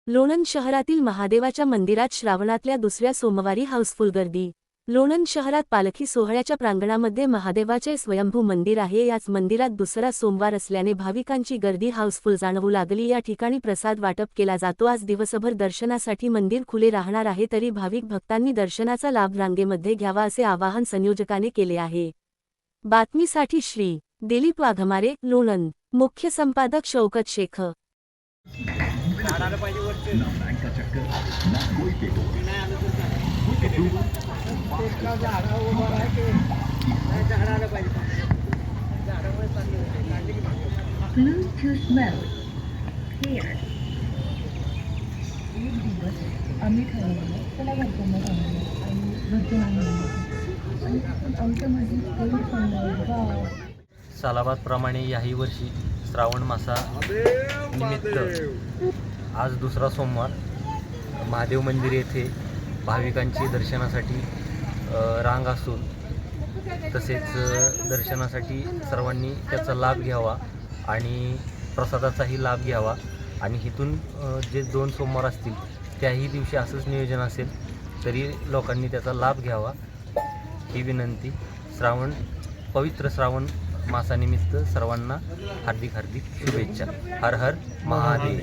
लोणंद शहरातील महादेवाच्या मंदिरात श्रावणातल्या दुसऱ्या सोमवारी हाऊसफुल गर्दी। लोणंद शहरात पालखी सोहळ्याच्या प्रांगणामध्ये महादेवाचे स्वयंभू मंदिर आहे। याच मंदिरात दुसरा सोमवार असल्याने भाविकांची गर्दी हाऊसफुल जाणवू लागली। या ठिकाणी प्रसाद वाटप केला जातो। आज दिवसभर दर्शनासाठी मंदिर खुले राहणार आहे, तरी भाविक भक्तांनी दर्शनाचा लाभ रांगेमध्ये घ्यावा असे आवाहन संयोजकाने केले आहे। बातमीसाठी श्री दिलीप वाघमारे, लोणंद। मुख्य संपादक Shaukat Shaikh. Bluetooth mode here. एक दिवस आम्ही ठरवलं त्याला घरच्यांना सांगितलं आणि घरच्यांना आणि आमच्यामध्ये काही सांगायचं सालाबादप्रमाणे याही वर्षी श्रावण मासा निमित्त आज दुसरा सोमवार महादेव मंदिर येथे भाविकांची दर्शनासाठी रांग असून तसेच दर्शनासाठी सर्वांनी त्याचा लाभ घ्यावा आणि प्रसादाचाही लाभ घ्यावा आणि इथून जे 2 सोमवार असतील त्याही दिवशी असंच नियोजन असेल, तरी लोकांनी त्याचा लाभ घ्यावा ही विनंती। पवित्र श्रावण मासानिमित्त सर्वांना हार्दिक शुभेच्छा। हर हर महादेव।